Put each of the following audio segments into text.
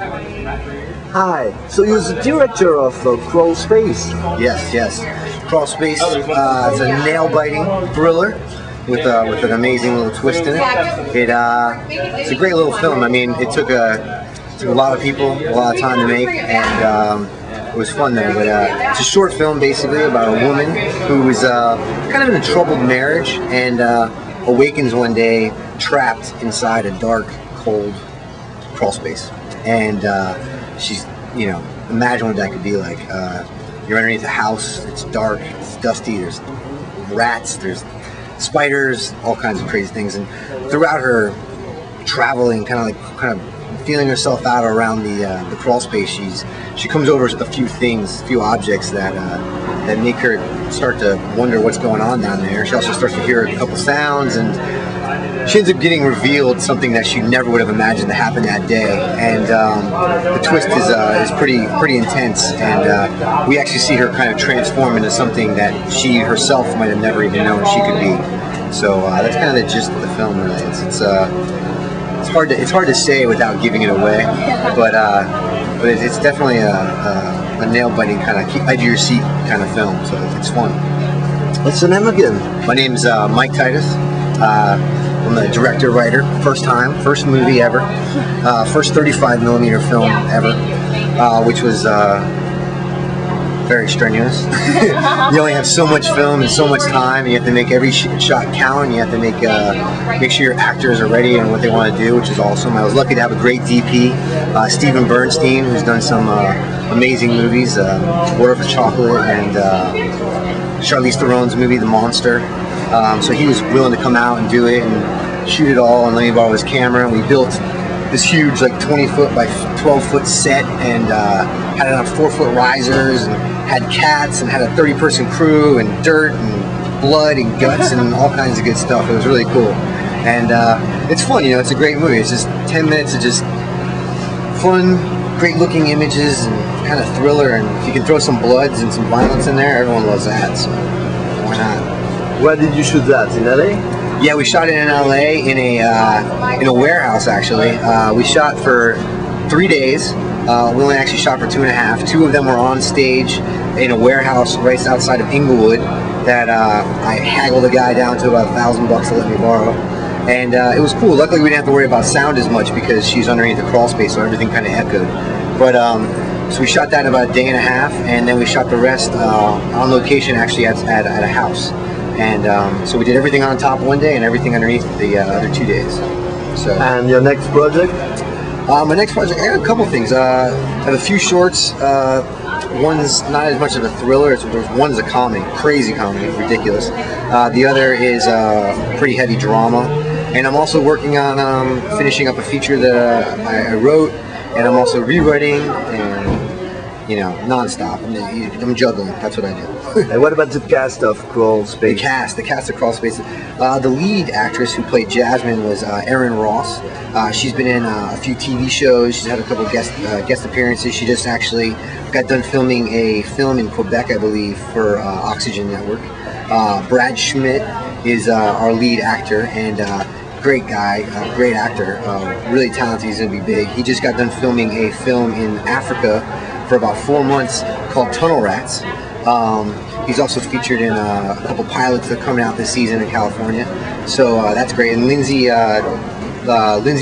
Hi, so you're the director of Crawl Space. Yes. Crawl Space. It's a nail-biting thriller with an amazing little twist in it. It's a great little film. I mean, it took a lot of people, a lot of time to make, and it was fun though. But it's a short film basically about a woman who was kind of in a troubled marriage and awakens one day trapped inside a dark, cold crawl space. And she's, imagine what that could be like. You're underneath a house, it's dark, it's dusty, there's rats, there's spiders, all kinds of crazy things. And throughout her traveling, kind of feeling herself out around the crawl space, she comes over a few objects that make her start to wonder what's going on down there. She also starts to hear a couple sounds, and she ends up getting revealed something that she never would have imagined to happen that day. And the twist is pretty intense, and we actually see her kind of transform into something that she herself might have never even known she could be. So that's kind of the gist of the film, really. It's hard to say without giving it away, but it's definitely a nail-biting kind of edge of your seat kind of film. So it's fun. What's the name again? My name's Mike Tiddes. I'm a director, writer, first movie ever, first 35mm film ever, which was very strenuous. You only have so much film and so much time, and you have to make every shot count, and you have to make sure your actors are ready and what they want to do, which is awesome. I was lucky to have a great DP, Steven Bernstein, who's done some amazing movies, Water for Chocolate, and Charlize Theron's movie, The Monster. So he was willing to come out and do it and shoot it all, and let me borrow his camera, and we built this huge 20-foot by 12-foot set, and had it on 4-foot risers, and had cats, and had a 30-person crew, and dirt and blood and guts and all kinds of good stuff. It was really cool, and it's fun. It's a great movie. It's just 10 minutes of just fun, great looking images, and kind of thriller, and if you can throw some bloods and some violence in there, everyone loves that, so why not? Where did you shoot that? In LA? Yeah, we shot it in LA in a warehouse actually. We shot for 3 days. We only actually shot for 2.5. 2 of them were on stage in a warehouse right outside of Inglewood that I haggled the guy down to about $1,000 to let me borrow. And it was cool. Luckily we didn't have to worry about sound as much because she's underneath the crawl space, so everything kind of echoed. But so we shot that in about a day and a half, and then we shot the rest on location actually at a house. And so we did everything on top one day and everything underneath the other 2 days. So. And your next project? My next project, I got a couple things. I have a few shorts. One's not as much of a thriller. One's a comedy, crazy comedy, ridiculous. The other is pretty heavy drama. And I'm also working on finishing up a feature that I wrote, and I'm also rewriting, and non-stop. I'm juggling. That's what I do. And what about the cast of Crawl Space? The cast of Crawl Space. The lead actress who played Jasmine was Erin Ross. She's been in a few TV shows. She's had a couple guest appearances. She just actually got done filming a film in Quebec, I believe, for Oxygen Network. Brad Schmidt is our lead actor, and great guy, great actor, really talented. He's going to be big. He just got done filming a film in Africa for about 4 months called Tunnel Rats. He's also featured in a couple pilots that are coming out this season in California, so that's great. And Lindsay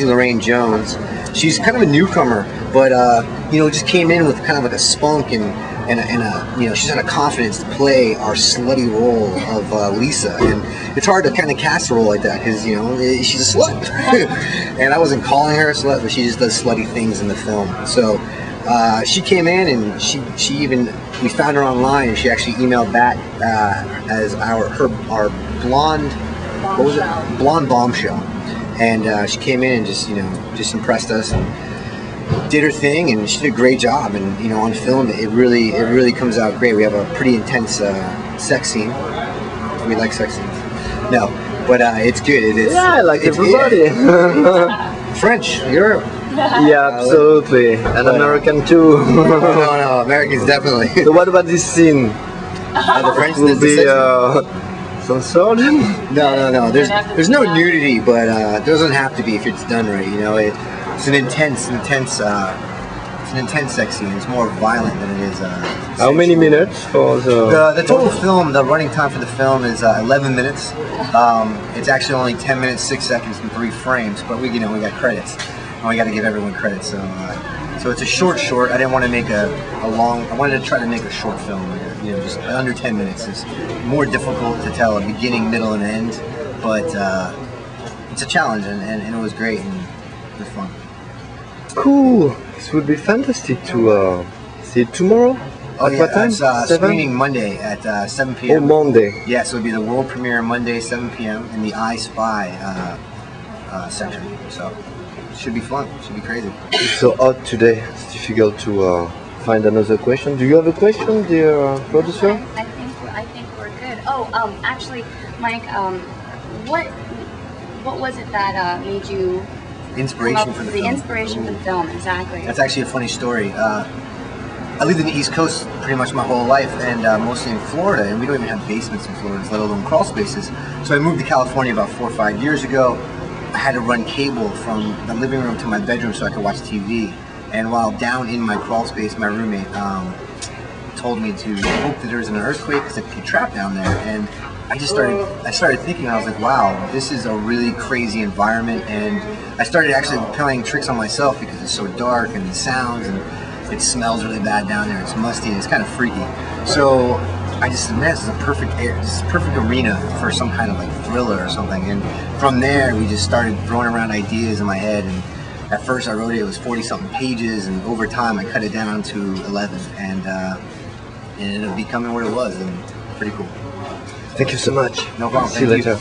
Lorraine Jones, she's kind of a newcomer, but just came in with kind of like a spunk and she's had a confidence to play our slutty role of Lisa, and it's hard to kind of cast a role like that because she's a slut, and I wasn't calling her a slut, but she just does slutty things in the film. So. She came in, and we found her online, and she actually emailed back as our blonde, blonde bombshell, and she came in and just impressed us and did her thing, and she did a great job. And on film it really comes out great. We have a pretty intense sex scene. We like sex scenes. No, but it's good. It is. Yeah, I like everybody. French, Europe. Yeah, absolutely. And American too. No, Americans definitely. So what about this scene? The French will be censored? No. There's no nudity, but it doesn't have to be if it's done right. It's an intense It's an intense sex scene. It's more violent than it is. How many minutes for The total film, the running time for the film is 11 minutes. It's actually only 10 minutes, 6 seconds, and 3 frames. But we got credits, and we got to give everyone credit. So it's a short. I didn't want to make a long. I wanted to try to make a short film. Just under 10 minutes. It's more difficult to tell a beginning, middle, and end. But it's a challenge, and it was great and it was fun. Cool. This would be fantastic to see it tomorrow. Oh, at what time? It's screening Monday at 7 p.m. Oh, Monday. Yeah, so it'll be the world premiere Monday, 7 p.m. in the I Spy section. So it should be fun. It should be crazy. It's so hot today. It's difficult to find another question. Do you have a question, dear producer? I think we're good. Oh, actually, Mike, what was it that made you Inspiration for the film. Inspiration for the film, exactly. That's actually a funny story. I lived in the East Coast pretty much my whole life, and mostly in Florida, and we don't even have basements in Florida, let alone crawl spaces. So I moved to California about 4 or 5 years ago. I had to run cable from the living room to my bedroom so I could watch TV. And while down in my crawl space, my roommate told me to hope that there was an earthquake because it could get trapped down there. And I started thinking, I was like, wow, this is a really crazy environment. And I started actually playing tricks on myself because it's so dark and the sounds and it smells really bad down there. It's musty and it's kind of freaky. So I just said, man, this is a perfect arena for some kind of like thriller or something. And from there, we just started throwing around ideas in my head. And at first I wrote it was 40-something pages, and over time I cut it down to 11, and it ended up becoming what it was, and pretty cool. Thank you so much. No problem. See you later.